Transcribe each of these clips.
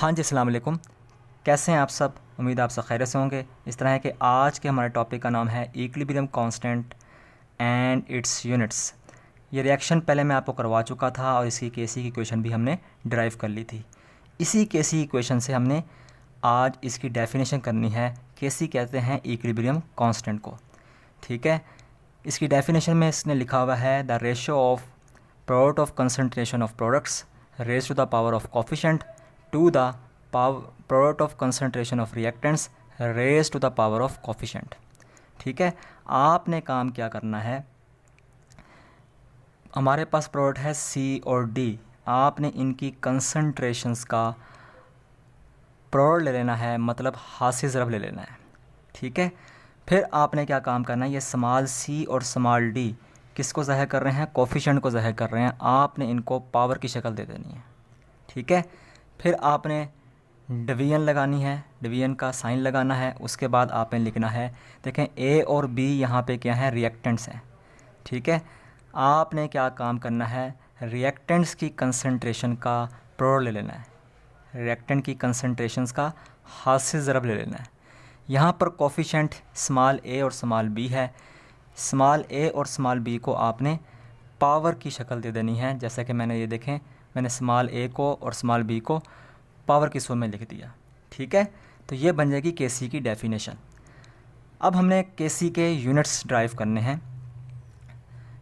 हाँ जी, अस्सलाम वालेकुम। कैसे हैं आप सब? उम्मीद है आप सब खैरियत से होंगे। इस तरह है कि आज के हमारे टॉपिक का नाम है equilibrium constant and it's units. ये रिएक्शन पहले मैं आपको करवा चुका था और इसकी केसी की इक्वेशन भी हमने डिराइव कर ली थी। इसी केसी की इक्वेशन से हमने आज इसकी डेफिनेशन करनी है। केसी कहते हैं इक्विलिब्रियम कांस्टेंट को, ठीक है। इसकी डेफिनेशन में इसने लिखा हुआ है the ratio of product of concentration of products raise to the power of coefficient to the product of concentration of reactants raise to the power of coefficient. ठीक है, आपने काम क्या करना है, हमारे पास प्रोडक्ट है सी और डी, आपने इनकी कंसंट्रेशंस का प्रोडक्ट ले लेना है, मतलब हासिल ज़रब ले लेना है। ठीक है, फिर आपने क्या काम करना है, ये स्मॉल सी और स्मॉल डी किसको ज़ाहिर कर रहे हैं, कोफिशिएंट को ज़ाहिर कर रहे हैं, आपने इनको पावर की शक्ल दे देनी है। ठीक है, फिर आपने डिवीजन लगानी है, डिवीजन का साइन लगाना है। उसके बाद आपने लिखना है, देखें ए और बी यहाँ पे क्या है, रिएक्टेंट्स हैं। ठीक है, आपने क्या काम करना है, रिएक्टेंट्स की कंसंट्रेशन का प्रोडक्ट ले लेना है, रिएक्टेंट की कंसंट्रेशंस का हासिल ज़रब ले लेना है। यहाँ पर कोफिशिएंट स्मॉल ए और स्मॉल बी है, स्मॉल ए और स्मॉल बी को आपने पावर की शक्ल दे देनी है। जैसा कि मैंने ये देखें, मैंने स्मॉल ए को और स्मॉल बी को पावर की सूरत में लिख दिया। ठीक है, तो ये बन जाएगी केसी की डेफिनेशन। अब हमने केसी के यूनिट्स ड्राइव करने हैं।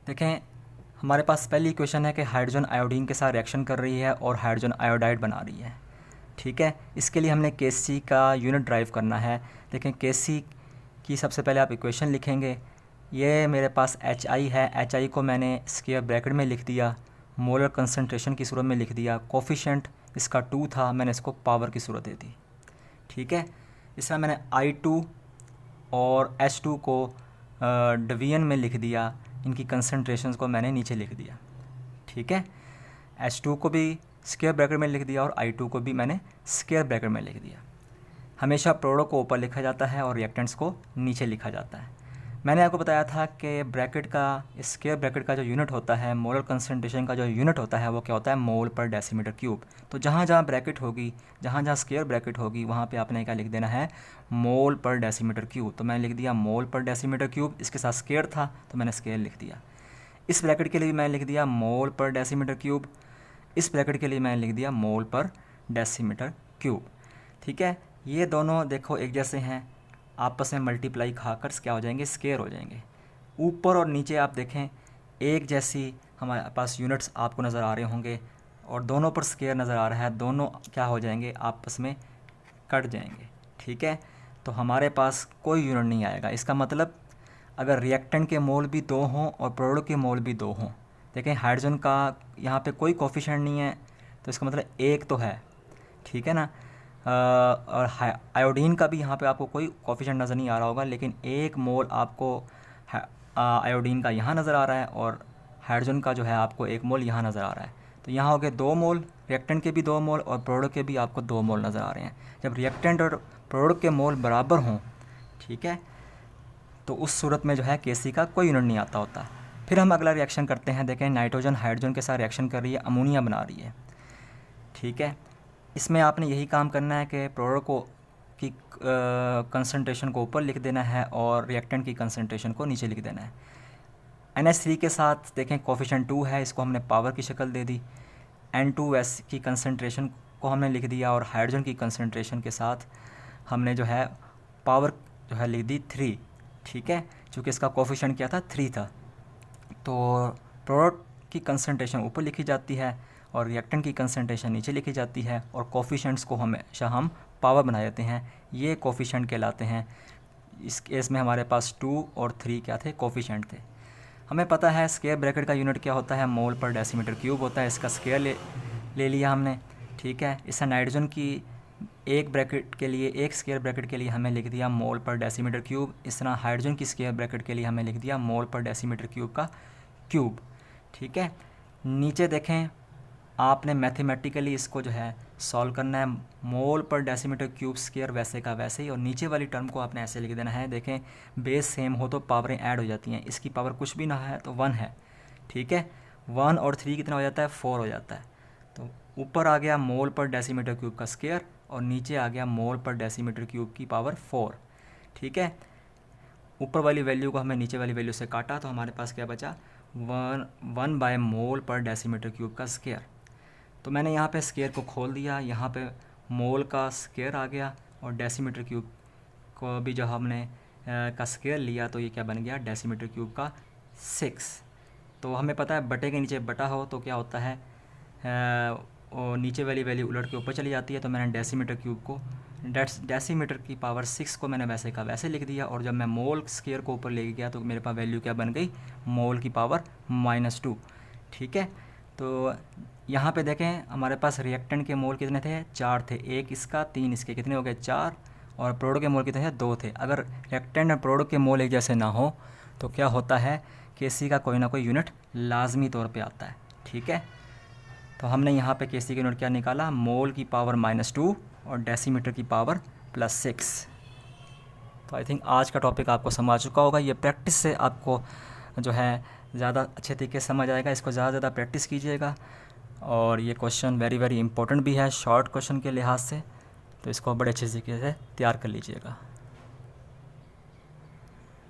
देखें, हमारे पास पहली इक्वेशन है कि हाइड्रोजन आयोडीन के साथ रिएक्शन कर रही है और हाइड्रोजन आयोडाइड बना रही है। ठीक है, इसके लिए हमने केसी का यूनिट ड्राइव करना है। देखें, केसी की सबसे पहले आप इक्वेशन लिखेंगे। ये मेरे पास एच आई है, एच आई को मैंने स्क्वायर ब्रैकेट में लिख दिया, मोलर कंसंट्रेशन की सूरत में लिख दिया। कोफिशिएंट इसका 2 था, मैंने इसको पावर की सूरत दे दी। ठीक है, इस तरह मैंने I2 और H2 को डिवीजन में लिख दिया, इनकी कंसंट्रेशंस को मैंने नीचे लिख दिया। ठीक है, H2 को भी स्क्वायर ब्रैकेट में लिख दिया और I2 को भी मैंने स्क्वायर ब्रैकेट में लिख दिया। हमेशा प्रोडक्ट को ऊपर लिखा जाता है और रिएक्टेंट्स को नीचे लिखा जाता है। मैंने आपको बताया था कि ब्रैकेट का, स्क्वायर ब्रैकेट का जो यूनिट होता है, मोलर कंसंट्रेशन का जो यूनिट होता है, वो क्या होता है, मोल पर डेसीमीटर क्यूब। तो जहाँ जहाँ ब्रैकेट होगी, जहाँ जहाँ स्क्वायर ब्रैकेट होगी, वहाँ पे आपने क्या लिख देना है, मोल पर डेसीमीटर क्यूब। तो मैंने लिख दिया मोल पर डेसीमीटर क्यूब, इसके साथ स्क्वायर था तो मैंने स्क्वायर लिख दिया। इस ब्रैकेट के लिए मैंने लिख दिया मोल पर डेसीमीटर क्यूब, इस ब्रैकेट के लिए मैंने लिख दिया मोल पर डेसीमीटर क्यूब। ठीक है, ये दोनों देखो एक जैसे हैं, आपस में मल्टीप्लाई खाकर क्या हो जाएंगे, स्क्वायर हो जाएंगे। ऊपर और नीचे आप देखें एक जैसी हमारे पास यूनिट्स आपको नज़र आ रहे होंगे और दोनों पर स्क्वायर नज़र आ रहा है, दोनों क्या हो जाएंगे, आपस में कट जाएंगे। ठीक है, तो हमारे पास कोई यूनिट नहीं आएगा। इसका मतलब अगर रिएक्टेंट के मोल भी 2 हों और प्रोडक्ट के मोल भी 2 हों, देखें हाइड्रोजन का यहाँ पे कोई कोफिशिएंट नहीं है, तो इसका मतलब एक तो है। ठीक है ना, और आयोडीन का भी यहाँ पे आपको कोई कोफिशिएंट नज़र नहीं आ रहा होगा, लेकिन एक मोल आपको आयोडीन का यहाँ नज़र आ रहा है और हाइड्रोजन का जो है आपको एक मोल यहाँ नज़र आ रहा है। तो यहाँ हो गए 2 मोल, रिएक्टेंट के भी 2 मोल और प्रोडक्ट के भी आपको 2 मोल नज़र आ रहे हैं। जब रिएक्टेंट और प्रोडक्ट के मोल बराबर हों, ठीक है, तो उस सूरत में जो है केसी का कोई यूनिट नहीं आता होता। फिर हम अगला रिएक्शन करते हैं। देखें, नाइट्रोजन हाइड्रोजन के साथ रिएक्शन कर रही है, अमोनिया बना रही है। ठीक है, इसमें आपने यही काम करना है कि प्रोडक्ट को की कंसंट्रेशन को ऊपर लिख देना है और रिएक्टेंट की कंसंट्रेशन को नीचे लिख देना है। NH3 के साथ देखें कोफिशिएंट 2 है, इसको हमने पावर की शक्ल दे दी। N2S की कंसंट्रेशन को हमने लिख दिया और हाइड्रोजन की कंसंट्रेशन के साथ हमने जो है पावर जो है लिख दी 3। ठीक है, चूँकि इसका कोफिशिएंट क्या था, 3 था, तो प्रोडक्ट की कंसंट्रेशन ऊपर लिखी जाती है और रिएक्टेंट की कंसंट्रेशन नीचे लिखी जाती है और कोफिशिएंट्स को हमेशा हम पावर बना देते हैं, ये कोफिशिएंट कहलाते हैं। इस केस में हमारे पास 2 और 3 क्या थे, कोफिशिएंट थे। हमें पता है स्क्वायर ब्रैकेट का यूनिट क्या होता है, मोल पर डेसीमीटर क्यूब होता है, इसका स्क्वायर ले लिया हमने। ठीक है, इससे नाइट्रोजन की एक ब्रैकेट के लिए, एक स्क्वायर ब्रैकेट के लिए हमें लिख दिया मोल पर डेसीमीटर क्यूब। इस तरह हाइड्रोजन की स्क्वायर ब्रैकेट के लिए हमें लिख दिया मोल पर डेसीमीटर क्यूब का क्यूब। ठीक है, नीचे देखें, आपने मैथमेटिकली इसको जो है सॉल्व करना है, मोल पर डेसीमीटर क्यूब स्क्वायर वैसे का वैसे ही, और नीचे वाली टर्म को आपने ऐसे लिख देना है। देखें, बेस सेम हो तो पावरें ऐड हो जाती हैं, इसकी पावर कुछ भी ना है तो 1 है। ठीक है, 1 और 3 कितना हो जाता है, 4 हो जाता है। तो ऊपर आ गया मोल पर डेसीमीटर क्यूब का स्क्वायर और नीचे आ गया मोल पर डेसीमीटर क्यूब की पावर 4। ठीक है, ऊपर वाली वैल्यू को हमें नीचे वाली वैल्यू से काटा तो हमारे पास क्या बचा, 1 मोल पर डेसीमीटर क्यूब का स्क्वायर। तो मैंने यहाँ पे स्क्वायर को खोल दिया, यहाँ पे मोल का स्क्वायर आ गया और डेसीमीटर क्यूब को भी जो हमने का स्क्वायर लिया तो ये क्या बन गया, डेसीमीटर क्यूब का 6। तो हमें पता है बटे के नीचे बटा हो तो क्या होता है, और नीचे वाली वैल्यू उलट के ऊपर चली जाती है। तो मैंने डेसीमीटर क्यूब को डेसीमीटर की पावर 6 को मैंने वैसे का वैसे लिख दिया, और जब मैं मोल स्क्वायर को ऊपर ले गया तो मेरे पास वैल्यू क्या बन गई, मोल की पावर -2। ठीक है, तो यहाँ पे देखें हमारे पास रिएक्टेंट के मोल कितने थे, 4 थे, 1 इसका 3 इसके, कितने हो गए 4, और प्रोडक्ट के मोल कितने थे, 2 थे। अगर रिएक्टेंट और प्रोडक्ट के मोल एक जैसे ना हो तो क्या होता है, केसी का कोई ना कोई यूनिट लाजमी तौर पे आता है। ठीक है, तो हमने यहाँ पे केसी का यूनिट क्या निकाला, मोल की पावर -2 और डेसीमीटर की पावर +6। तो आई थिंक आज का टॉपिक आपको समझ चुका होगा। ये प्रैक्टिस से आपको जो है ज़्यादा अच्छे तरीके से समझ आएगा। इसको ज़्यादा प्रैक्टिस कीजिएगा, और ये क्वेश्चन वेरी वेरी इंपॉर्टेंट भी है शॉर्ट क्वेश्चन के लिहाज से, तो इसको बड़े अच्छे तरीके से तैयार कर लीजिएगा।